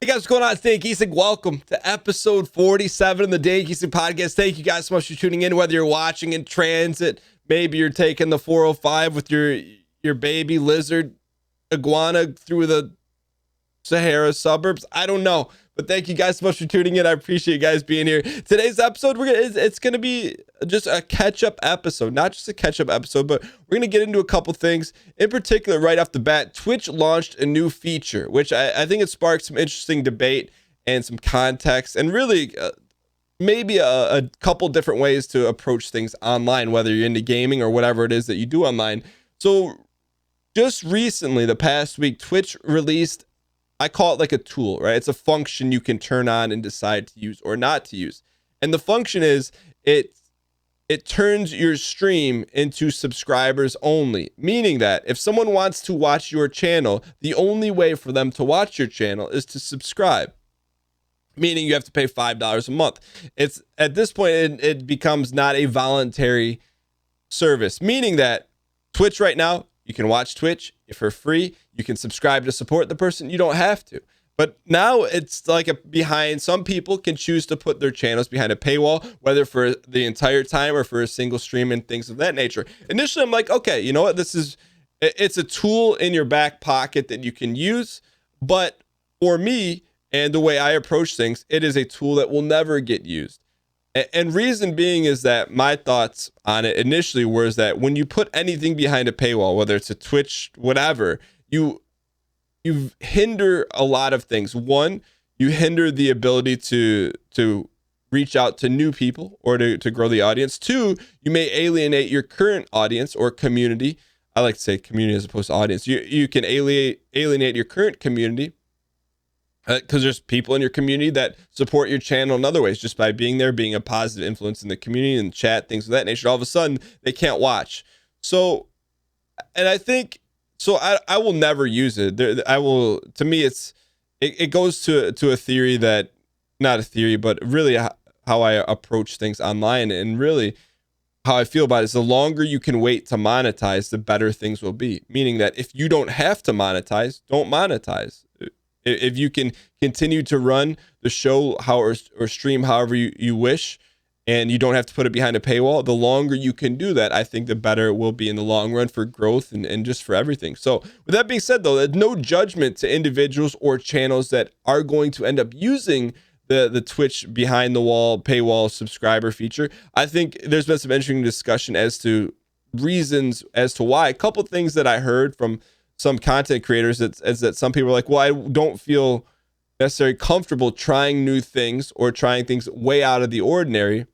Hey guys, what's going on? It's Dan Gheesling. Welcome to episode 47 of the Dan Gheesling podcast. Thank you guys so much for tuning in, whether you're watching in transit, maybe you're taking the 405 with your baby lizard iguana through the Sahara suburbs. I don't know, but thank you guys so much for tuning in. I appreciate you guys being here. Today's episode, it's gonna be just a catch-up episode, not just a catch-up episode, but we're gonna get into a couple things. In particular, right off the bat, Twitch launched a new feature, which I think it sparked some interesting debate and some context, and really maybe a couple different ways to approach things online, whether you're into gaming or whatever it is that you do online. So just recently, the past week, Twitch released, I call it like a tool, right? It's a function you can turn on and decide to use or not to use. And the function is it turns your stream into subscribers only, meaning that if someone wants to watch your channel, the only way for them to watch your channel is to subscribe, meaning you have to pay $5 a month. It's at this point, it becomes not a voluntary service, meaning that Twitch right now, you can watch Twitch for free. You can subscribe to support the person. You don't have to. But now it's like behind, some people can choose to put their channels behind a paywall, whether for the entire time or for a single stream and things of that nature. Initially, I'm like, okay, you know what? It's a tool in your back pocket that you can use. But for me and the way I approach things, it is a tool that will never get used. And reason being is that my thoughts on it initially were that when you put anything behind a paywall, whether it's a Twitch, whatever, you hinder a lot of things. One, you hinder the ability to reach out to new people or to grow the audience. Two, you may alienate your current audience or community. I like to say community as opposed to audience. You can alienate your current community, because there's people in your community that support your channel in other ways, just by being there, being a positive influence in the community and chat, things of that nature. All of a sudden, they can't watch. So, and I think, so I will never use it. To me, it goes to a theory that, not a theory, but really how I approach things online, and really how I feel about it is the longer you can wait to monetize, the better things will be. Meaning that if you don't have to monetize, don't monetize. If you can continue to run the show or stream however you wish, and you don't have to put it behind a paywall, the longer you can do that, I think the better it will be in the long run for growth and just for everything. So with that being said, though, there's no judgment to individuals or channels that are going to end up using the Twitch behind the wall paywall subscriber feature. I think there's been some interesting discussion as to reasons as to why. A couple of things that I heard from some content creators is that some people are like, well, I don't feel necessarily comfortable trying new things or trying things way out of the ordinary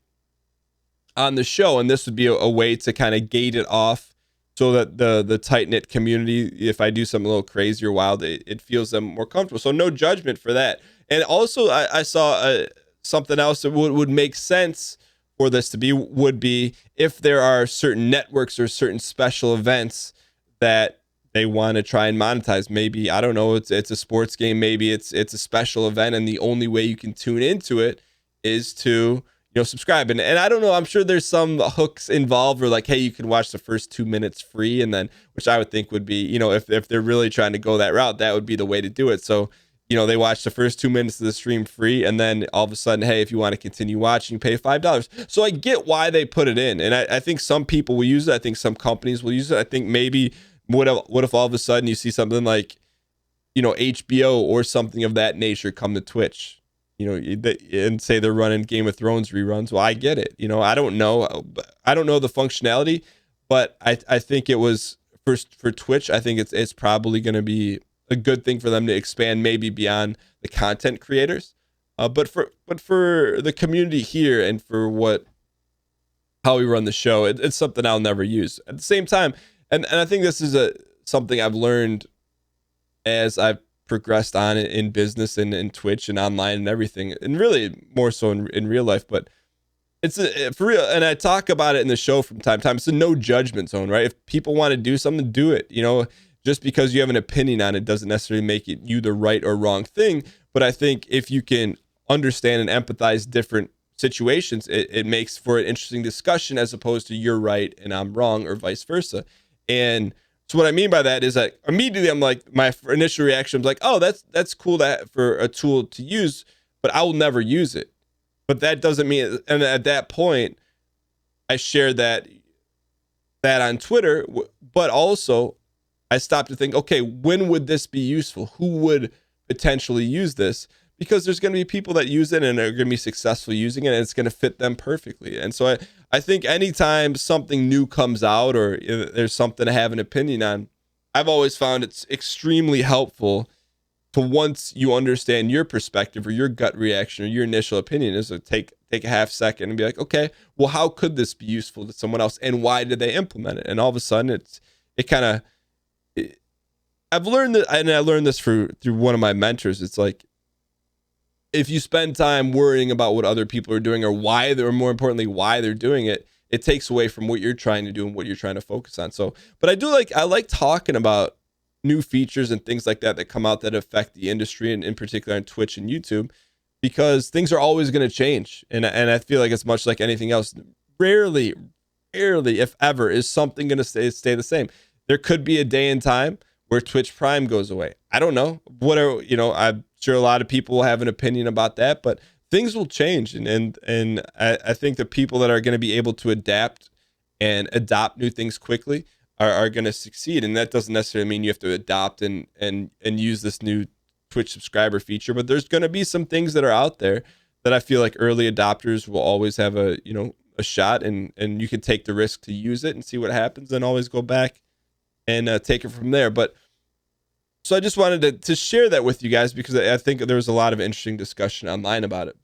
on the show. And this would be a way to kind of gate it off so that the tight-knit community, if I do something a little crazy or wild, it feels them more comfortable. So no judgment for that. And also I saw something else that would make sense for this to be, would be if there are certain networks or certain special events that they want to try and monetize. Maybe, I don't know, it's a sports game, maybe it's a special event, and the only way you can tune into it is to, subscribe. And I don't know, I'm sure there's some hooks involved where like, hey, you can watch the first 2 minutes free, and then, which I would think would be, if they're really trying to go that route, that would be the way to do it. So, they watch the first 2 minutes of the stream free, and then all of a sudden, hey, if you want to continue watching, pay $5. So I get why they put it in. And I think some people will use it. I think some companies will use it. I think maybe, what if all of a sudden you see something like, HBO or something of that nature come to Twitch, and say they're running Game of Thrones reruns. Well, I get it. I don't know the functionality, but I think it was for Twitch. I think it's probably going to be a good thing for them to expand maybe beyond the content creators. But for the community here and for how we run the show, it's something I'll never use. At the same time, and I think this is something I've learned as I've progressed on in business and in Twitch and online and everything, and really more so in real life. But it's for real, and I talk about it in the show from time to time. It's a no judgment zone, right? If people want to do something, do it. Just because you have an opinion on it doesn't necessarily make it you the right or wrong thing. But I think if you can understand and empathize different situations, it makes for an interesting discussion as opposed to you're right and I'm wrong or vice versa. And So what I mean by that is that immediately I'm like, my initial reaction was like, oh, that's cool for a tool to use, but I will never use it. But that doesn't mean, and at that point, I shared that on Twitter, but also I stopped to think, okay, when would this be useful? Who would potentially use this? Because there's going to be people that use it and are going to be successful using it, and it's going to fit them perfectly. And so I think anytime something new comes out or there's something to have an opinion on, I've always found it's extremely helpful to, once you understand your perspective or your gut reaction or your initial opinion, is to take a half second and be like, okay, well, how could this be useful to someone else, and why did they implement it? And all of a sudden it kind of, I've learned that, and I learned this through one of my mentors. It's like, if you spend time worrying about what other people are doing, or why they're, more importantly, why they're doing it, it takes away from what you're trying to do and what you're trying to focus on. So, but I like talking about new features and things like that come out that affect the industry, and in particular on Twitch and YouTube, because things are always going to change. And I feel like it's much like anything else. Rarely, if ever, is something going to stay the same. There could be a day and time where Twitch Prime goes away. I don't know. I'm sure a lot of people will have an opinion about that, but things will change. And I think the people that are going to be able to adapt and adopt new things quickly are going to succeed. And that doesn't necessarily mean you have to adopt and use this new Twitch subscriber feature, but there's going to be some things that are out there that I feel like early adopters will always have a shot, and you can take the risk to use it and see what happens, and always go back and take it from there. But so I just wanted to share that with you guys, because I think there was a lot of interesting discussion online about it.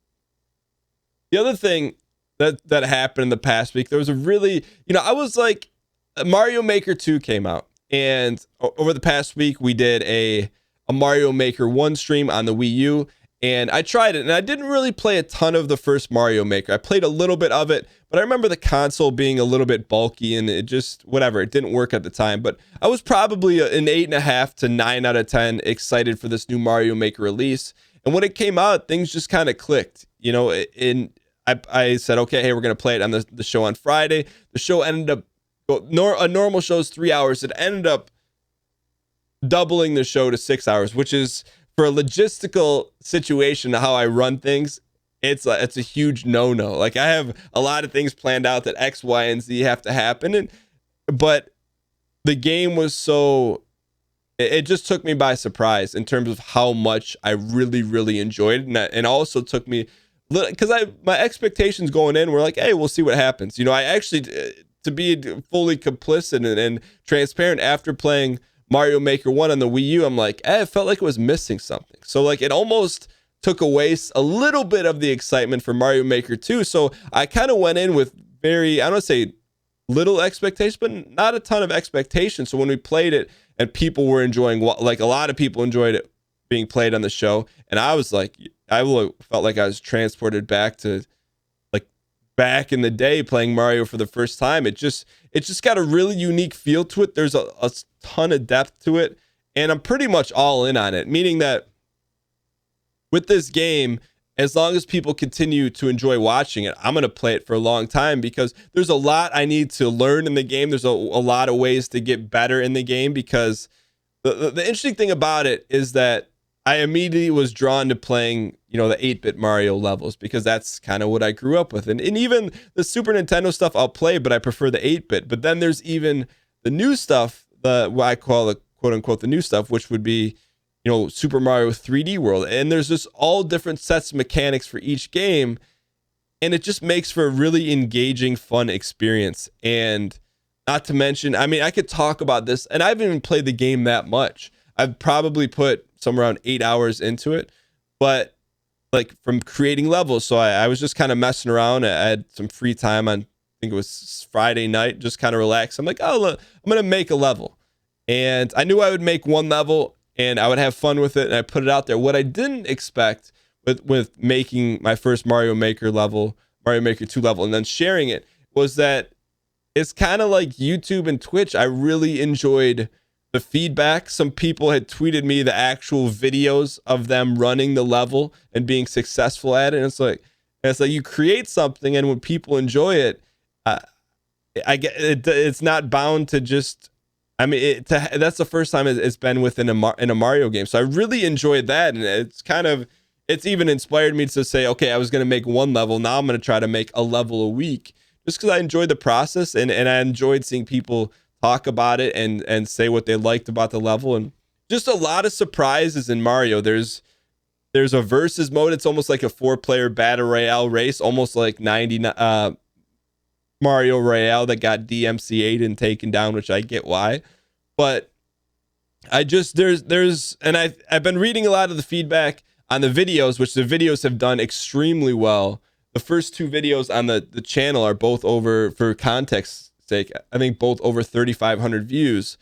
The other thing that happened in the past week, there was a really, I was like, Mario Maker 2 came out, and over the past week we did a Mario Maker 1 stream on the Wii U, and I tried it, and I didn't really play a ton of the first Mario Maker. I played a little bit of it, but I remember the console being a little bit bulky, and it just, whatever, it didn't work at the time. But I was probably an 8.5 to 9 out of 10 excited for this new Mario Maker release. And when it came out, things just kind of clicked, I said, okay, hey, we're going to play it on the show on Friday. The show ended up, a normal show is 3 hours. It ended up doubling the show to 6 hours, which is, for a logistical situation, how I run things, it's a huge no-no. Like, I have a lot of things planned out that X, Y, and Z have to happen, but the game was so, it just took me by surprise in terms of how much I really, really enjoyed it, and also took me, because my expectations going in were like, hey, we'll see what happens. I actually, to be fully complicit and transparent, after playing Mario Maker 1 on the Wii U, I'm like, it felt like it was missing something. So like, it almost took away a little bit of the excitement for Mario Maker 2. So I kind of went in with very, I don't want to say little expectations, but not a ton of expectations. So when we played it and people were enjoying, like a lot of people enjoyed it being played on the show, and I was like, I felt like I was transported back to back in the day playing Mario for the first time. It just got a really unique feel to it. There's a ton of depth to it, and I'm pretty much all in on it, meaning that with this game, as long as people continue to enjoy watching it, I'm going to play it for a long time, because there's a lot I need to learn in the game. There's a lot of ways to get better in the game, because the interesting thing about it is that I immediately was drawn to playing, the 8-bit Mario levels, because that's kind of what I grew up with. And even the Super Nintendo stuff I'll play, but I prefer the 8-bit. But then there's even the new stuff, what I call the quote unquote the new stuff, which would be, Super Mario 3D World. And there's just all different sets of mechanics for each game. And it just makes for a really engaging, fun experience. And not to mention, I could talk about this, and I haven't even played the game that much. I've probably put somewhere around 8 hours into it, but like from creating levels. So I was just kind of messing around. I had some free time on, I think it was Friday night, just kind of relax. I'm like, oh, look, I'm going to make a level. And I knew I would make one level and I would have fun with it. And I put it out there. What I didn't expect with making my first Mario Maker level, Mario Maker 2 level, and then sharing it, was that it's kind of like YouTube and Twitch. I really enjoyed the feedback. Some people had tweeted me the actual videos of them running the level and being successful at it. And it's like you create something, and when people enjoy it, I get it, it's not bound to just I mean, that's the first time it's been within in a Mario game. So I really enjoyed that, and it's even inspired me to say, okay, I was going to make one level. Now I'm going to try to make a level a week, just because I enjoyed the process, and I enjoyed seeing people talk about it and say what they liked about the level, and just a lot of surprises in Mario. There's a versus mode. It's almost like a 4-player battle royale race, almost like 90 Mario Royale that got DMCA'd and taken down, which I get why. But I just and I've been reading a lot of the feedback on the videos, which the videos have done extremely well. The first 2 videos on the channel are both over, for context sake, I think both over 3,500 views,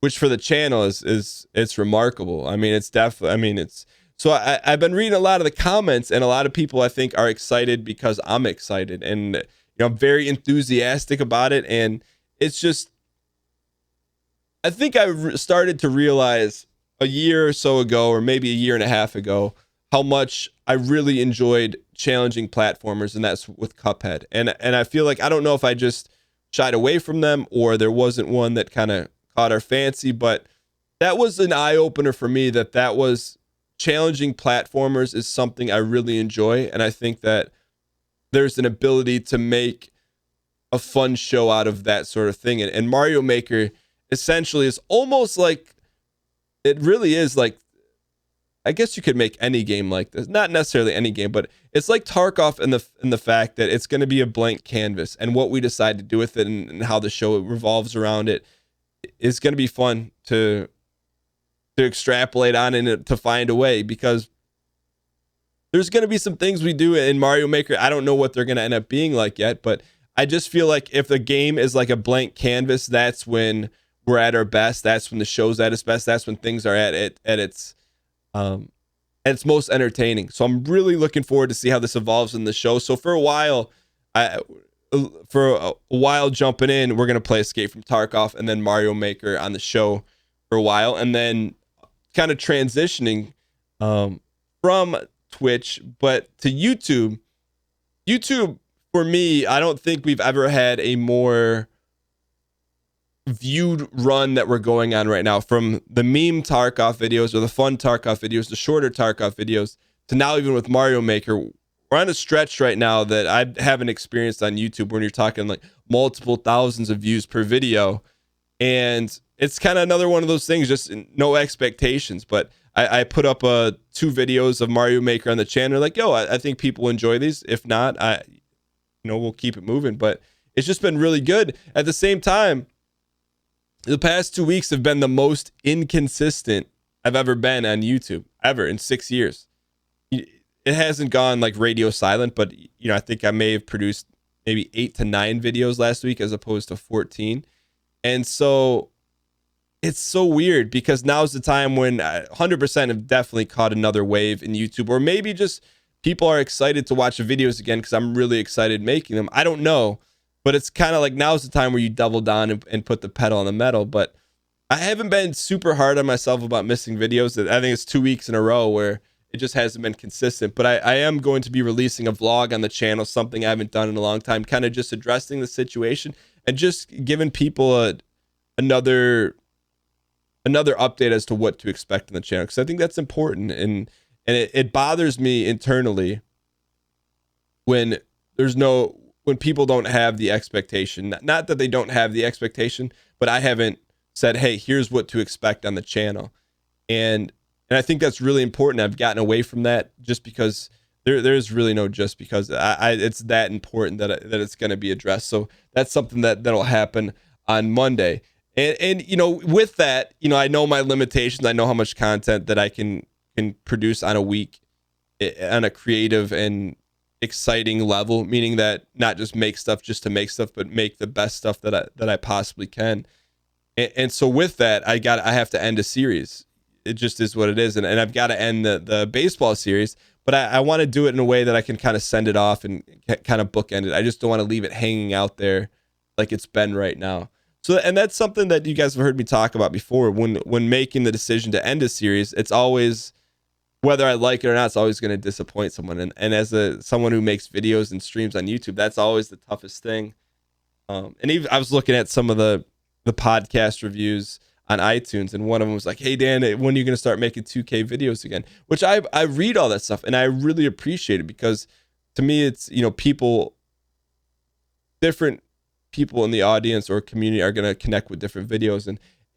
which for the channel is it's remarkable. I mean, it's definitely, I mean, it's, so I've been reading a lot of the comments, and a lot of people I think are excited because I'm excited, and I'm very enthusiastic about it. And it's just, I think I started to realize a year or so ago, or maybe a year and a half ago, how much I really enjoyed challenging platformers, and that's with Cuphead. And I feel like, I don't know if I just shied away from them, or there wasn't one that kind of caught our fancy, but that was an eye-opener for me, that was challenging platformers is something I really enjoy. And I think that there's an ability to make a fun show out of that sort of thing. And Mario Maker essentially is almost like, it really is like, I guess you could make any game like this. Not necessarily any game, but it's like Tarkov in the fact that it's going to be a blank canvas, and what we decide to do with it, and how the show revolves around it is going to be fun to extrapolate on and to find a way, because there's going to be some things we do in Mario Maker. I don't know what they're going to end up being like yet, but I just feel like if the game is like a blank canvas, that's when we're at our best. That's when the show's at its best. That's when things are at its most entertaining. So I'm really looking forward to see how this evolves in the show. So for a while jumping in, we're going to play Escape from Tarkov and then Mario Maker on the show for a while, and then kind of transitioning from Twitch but to YouTube. For me, I don't think we've ever had a more viewed run that we're going on right now, from the meme Tarkov videos, or the fun Tarkov videos, the shorter Tarkov videos, to now even with Mario Maker. We're on a stretch right now that I haven't experienced on YouTube, when you're talking like multiple thousands of views per video. And it's kind of another one of those things, just no expectations. But I put up 2 videos of Mario Maker on the channel, like, yo, I think people enjoy these. If not, we'll keep it moving. But it's just been really good. At the same time, the past 2 weeks have been the most inconsistent I've ever been on YouTube, ever, in 6 years. It hasn't gone like radio silent, but I think I may have produced maybe 8 to 9 videos last week as opposed to 14. And so it's so weird, because now's the time when 100% have definitely caught another wave in YouTube, or maybe just people are excited to watch the videos again because I'm really excited making them. I don't know, but it's kind of like now's the time where you double down and put the pedal on the metal. But I haven't been super hard on myself about missing videos. I think it's 2 weeks in a row where it just hasn't been consistent. But I am going to be releasing a vlog on the channel, something I haven't done in a long time, kind of just addressing the situation and just giving people another update as to what to expect on the channel, because I think that's important. And it bothers me internally when people don't have the expectation. Not that they don't have the expectation, but I haven't said, hey, here's what to expect on the channel. And I think that's really important. I've gotten away from that just because there's really no just because. It's that important that it's going to be addressed. So that's something that'll happen on Monday. And with that, I know my limitations. I know how much content that I can produce on a week on a creative and exciting level, meaning that not just make stuff just to make stuff, but make the best stuff that I possibly can. And so with that, I have to end a series. It just is what it is. And I've got to end the baseball series, but I want to do it in a way that I can kind of send it off and kind of bookend it. I just don't want to leave it hanging out there like it's been right now. So, and that's something that you guys have heard me talk about before. When making the decision to end a series, it's always, whether I like it or not, it's always going to disappoint someone. And as someone who makes videos and streams on YouTube, that's always the toughest thing. And even I was looking at some of the the podcast reviews on iTunes, and one of them was like, "Hey Dan, when are you going to start making 2K videos again?" Which I read all that stuff and I really appreciate it, because to me it's, people, different people in the audience or community are going to connect with different videos,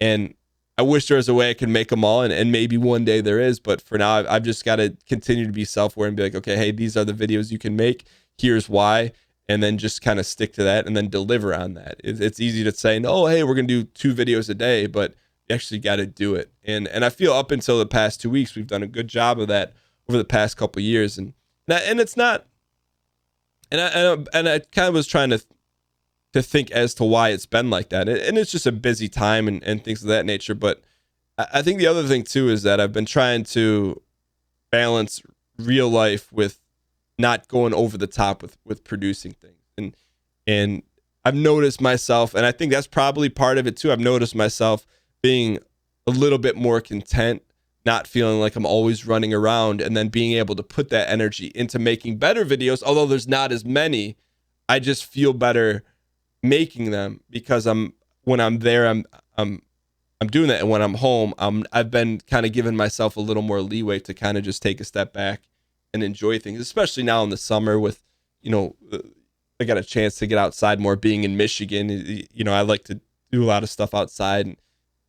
and I wish there was a way I could make them all, and maybe one day there is, but for now I've just got to continue to be self-aware and be like, okay, hey, these are the videos you can make, here's why, and then just kind of stick to that and then deliver on that. It's easy to say, no, hey, we're going to do 2 videos a day, but you actually got to do it. And I feel up until the past 2 weeks, we've done a good job of that over the past couple of years. And it's not, and I kind of was trying to think as to why it's been like that. And it's just a busy time and things of that nature. But I think the other thing too is that I've been trying to balance real life with not going over the top with producing things. And I've noticed myself, and I think that's probably part of it too, I've noticed myself being a little bit more content, not feeling like I'm always running around, and then being able to put that energy into making better videos. Although there's not as many, I just feel better making them, because when I'm there, I'm doing that, and when I'm home, I've been kind of giving myself a little more leeway to kind of just take a step back and enjoy things, especially now in the summer with, I got a chance to get outside more being in Michigan. I like to do a lot of stuff outside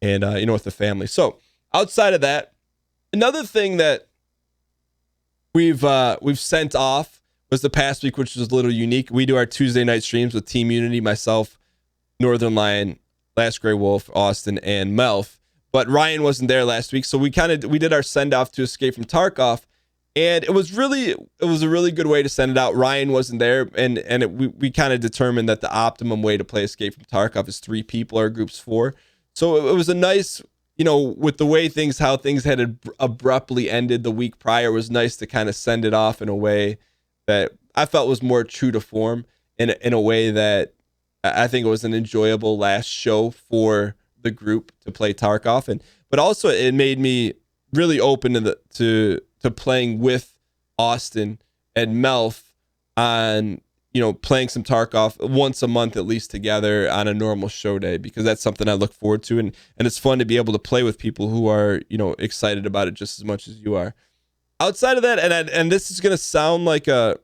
and with the family. So outside of that, another thing that we've sent off was the past week, which was a little unique. We do our Tuesday night streams with Team Unity, myself, Northern Lion, Last Gray Wolf, Austin, and Melf. But Ryan wasn't there last week, so we did our send off to Escape from Tarkov, and it was a really good way to send it out. Ryan wasn't there, and we kind of determined that the optimum way to play Escape from Tarkov is 3 people or groups 4. So it was a nice, with the way how things had abruptly ended the week prior, it was nice to kind of send it off in a way that I felt was more true to form, in a way that I think it was an enjoyable last show for the group to play Tarkov, but also it made me really open to playing with Austin and Melf on, playing some Tarkov once a month at least together on a normal show day, because that's something I look forward to, and it's fun to be able to play with people who are, excited about it just as much as you are. Outside of that, and this is gonna sound like a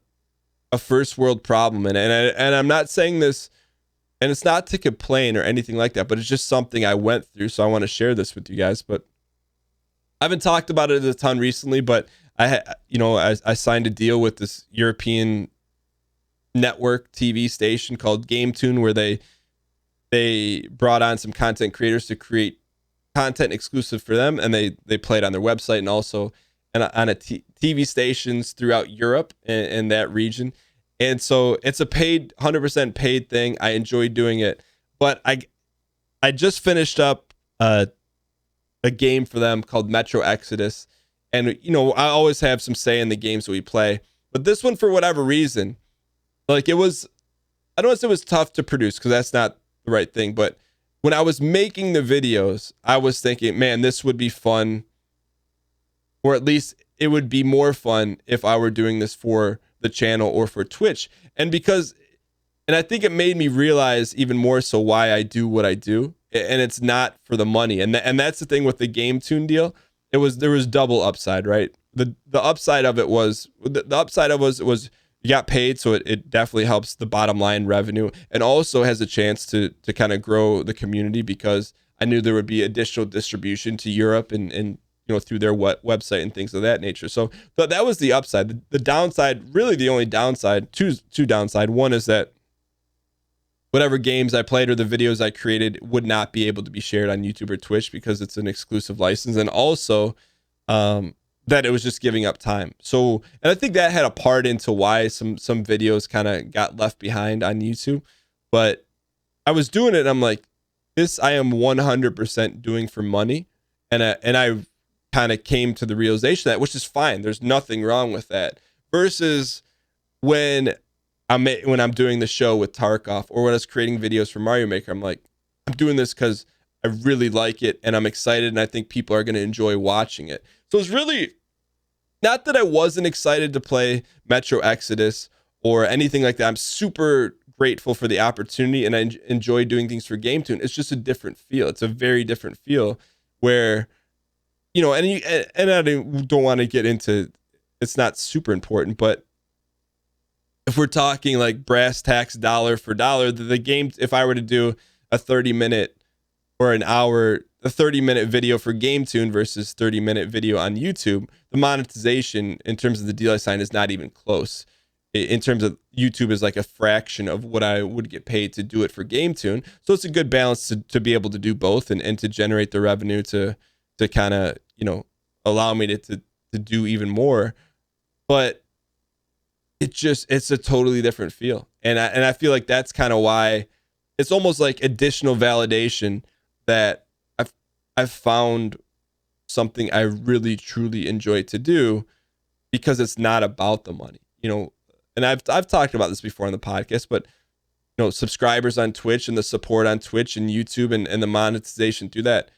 first world problem, and I'm not saying this, and it's not to complain or anything like that, but it's just something I went through, so I want to share this with you guys. But I haven't talked about it a ton recently, but I signed a deal with this European network TV station called GameTune, where they brought on some content creators to create content exclusive for them, and they play it on their website and also on TV stations throughout Europe and that region. And so it's a 100% paid thing. I enjoy doing it, but I just finished up a game for them called Metro Exodus, and I always have some say in the games that we play, but this one, for whatever reason, like I don't want to say it was tough to produce, because that's not the right thing, but when I was making the videos, I was thinking, man, this would be fun, or at least it would be more fun if I were doing this for the channel or for Twitch. And I think it made me realize even more so why I do what I do, and it's not for the money. And that's the thing with the GameTune deal. There was double upside, right? The upside of it was was you got paid, so it definitely helps the bottom line revenue, and also has a chance to kind of grow the community, because I knew there would be additional distribution to Europe and through their website and things of that nature. So that was the upside. The downside, really the only downside, two downside. One is that whatever games I played or the videos I created would not be able to be shared on YouTube or Twitch, because it's an exclusive license, and also that it was just giving up time. So, and I think that had a part into why some videos kind of got left behind on YouTube. But I was doing it, and I'm like, this I am 100% doing for money, and I kind of came to the realization that, which is fine. There's nothing wrong with that. Versus when I'm doing the show with Tarkov, or when I was creating videos for Mario Maker, I'm like, I'm doing this because I really like it and I'm excited, and I think people are going to enjoy watching it. So it's really not that I wasn't excited to play Metro Exodus or anything like that. I'm super grateful for the opportunity, and I enjoy doing things for GameTune. It's just a different feel. It's a very different feel where, and I don't want to get into, it's not super important, but if we're talking like brass tacks, dollar for dollar, the game, if I were to do a 30-minute or an hour, a 30-minute video for GameTune versus 30-minute video on YouTube, the monetization in terms of the deal I signed is not even close. In terms of YouTube is like a fraction of what I would get paid to do it for GameTune. So it's a good balance to be able to do both and to generate the revenue to kind of, allow me to do even more. But it's a totally different feel. And I feel like that's kind of why it's almost like additional validation that I've found something I really truly enjoy to do, because it's not about the money, and I've talked about this before on the podcast, but subscribers on Twitch and the support on Twitch and YouTube and the monetization through that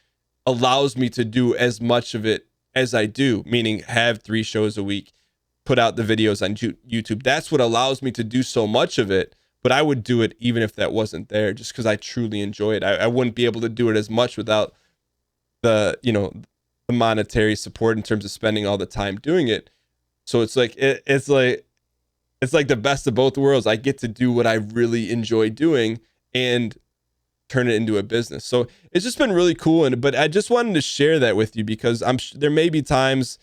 allows me to do as much of it as I do, meaning have 3 shows a week, put out the videos on YouTube. That's what allows me to do so much of it. But I would do it even if that wasn't there, just because I truly enjoy it. I wouldn't be able to do it as much without the monetary support in terms of spending all the time doing it. So it's like it's like the best of both worlds. I get to do what I really enjoy doing and turn it into a business. So it's just been really cool. But I just wanted to share that with you, because there may be times,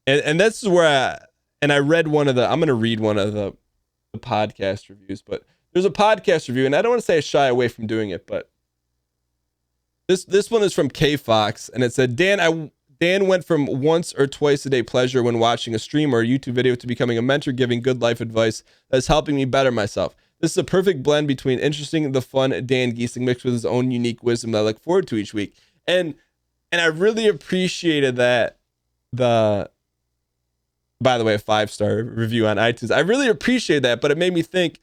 and this is where I read I'm going to read one of the podcast reviews, but there's a podcast review, and I don't want to say I shy away from doing it, but this one is from K Fox, and it said, Dan went from once or twice a day pleasure when watching a stream or a YouTube video to becoming a mentor giving good life advice that's helping me better myself. This is a perfect blend between interesting, the fun Dan Gheesling mixed with his own unique wisdom that I look forward to each week. And I really appreciated that. By the way, a 5-star review on iTunes. I really appreciate that, but it made me think,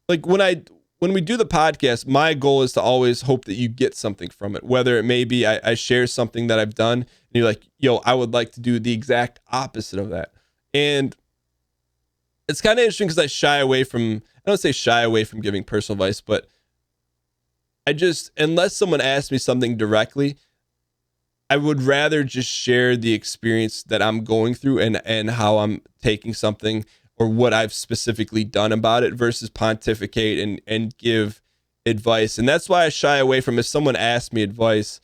like, when we do the podcast, my goal is to always hope that you get something from it, whether it may be I share something that I've done and you're like, yo, I would like to do the exact opposite of that. And it's kind of interesting because I don't say shy away from giving personal advice, but unless someone asks me something directly, I would rather just share the experience that I'm going through and how I'm taking something or what I've specifically done about it versus pontificate and give advice. And that's why I shy away from, if someone asks me advice,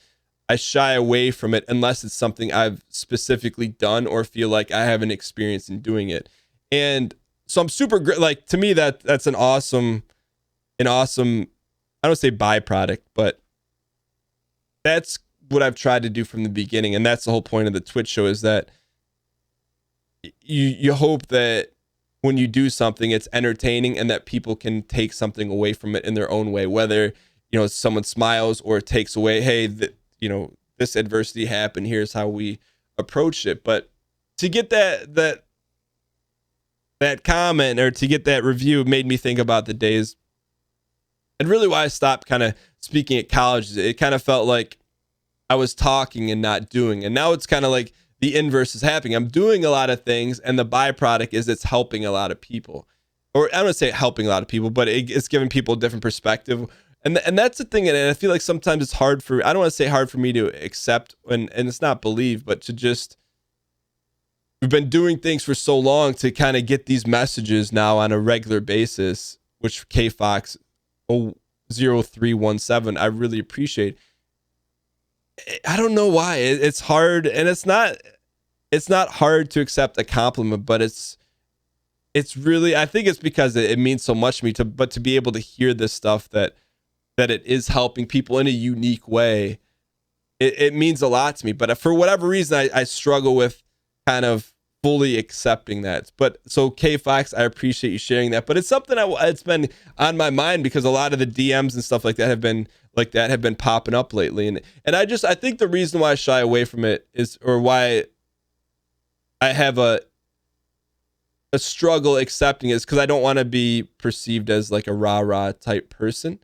I shy away from it unless it's something I've specifically done or feel like I have an experience in doing it. And so I'm super great. Like, to me, that's an awesome, I don't say byproduct, but that's what I've tried to do from the beginning. And that's the whole point of the Twitch show, is that you hope that when you do something, it's entertaining and that people can take something away from it in their own way, whether, someone smiles or takes away, hey, this adversity happened, here's how we approached it. But to get that comment or to get that review made me think about the days, and really why I stopped kind of speaking at colleges. It kind of felt like I was talking and not doing. And now it's kind of like the inverse is happening. I'm doing a lot of things, and the byproduct is it's helping a lot of people. Or I don't want to say helping a lot of people, but it's giving people a different perspective. And that's the thing. And I feel like sometimes it's hard I don't want to say hard for me to accept, and it's not believe, but to just, we've been doing things for so long to kind of get these messages now on a regular basis, which KFox 0317, I really appreciate. I don't know why it's hard, and it's not hard to accept a compliment, but it's really, I think it's because it means so much to me but to be able to hear this stuff that it is helping people in a unique way, it means a lot to me. But for whatever reason, I struggle with kind of fully accepting that. But so KFox, I appreciate you sharing that, but it's something it's been on my mind because a lot of the DMs and stuff like that have been popping up lately. And I think the reason why I shy away from it is, or why I have a struggle accepting it, is because I don't want to be perceived as like a rah-rah type person.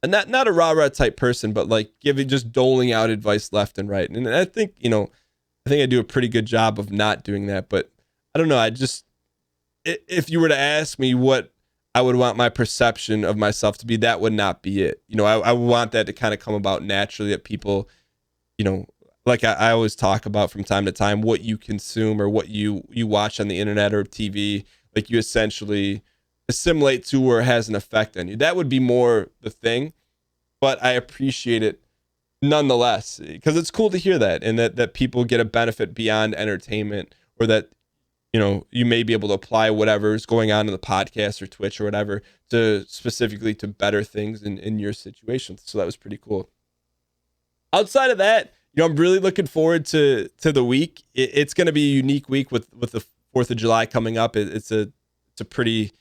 And not a rah-rah type person, but like just doling out advice left and right. And I think, I do a pretty good job of not doing that. But I don't know. If you were to ask me what I would want my perception of myself to be, that would not be it. I want that to kind of come about naturally, that people, you know, like I always talk about from time to time, what you consume or what you watch on the internet or TV, like you essentially assimilate to or has an effect on you. That would be more the thing, but I appreciate it nonetheless, because it's cool to hear that, and that people get a benefit beyond entertainment, or that you may be able to apply whatever's going on in the podcast or Twitch or whatever to specifically to better things in your situation. So that was pretty cool. Outside of that, I'm really looking forward to the week. It's going to be a unique week with the 4th of July coming up. It's a pretty,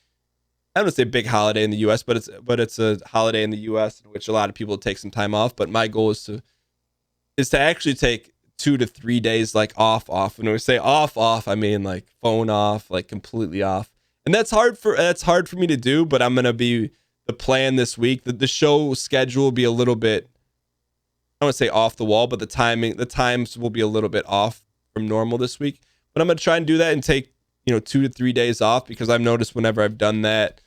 I don't want to say big holiday in the U.S., but it's a holiday in the U.S. in which a lot of people take some time off. But my goal is to actually take 2 to 3 days like off. When we say off, I mean like phone off, like completely off. And that's hard for me to do. But I'm gonna be the plan this week. The show schedule will be a little bit, I don't want to say off the wall, but the times will be a little bit off from normal this week. But I'm gonna try and do that and take 2 to 3 days off, because I've noticed whenever I've done that,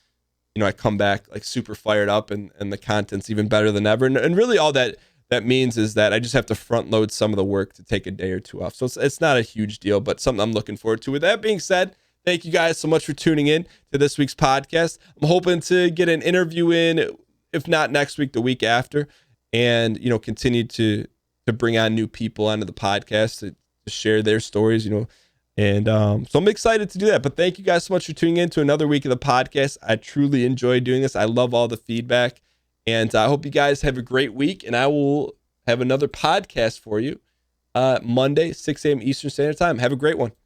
I come back like super fired up, and the content's even better than ever. And really all that means is that I just have to front load some of the work to take a day or two off. So it's not a huge deal, but something I'm looking forward to. With that being said, thank you guys so much for tuning in to this week's podcast. I'm hoping to get an interview in, if not next week, the week after, and continue to bring on new people onto the podcast to share their stories, and so I'm excited to do that. But thank you guys so much for tuning in to another week of the podcast. I truly enjoy doing this. I love all the feedback. And I hope you guys have a great week. And I will have another podcast for you Monday, 6 a.m. Eastern Standard Time. Have a great one.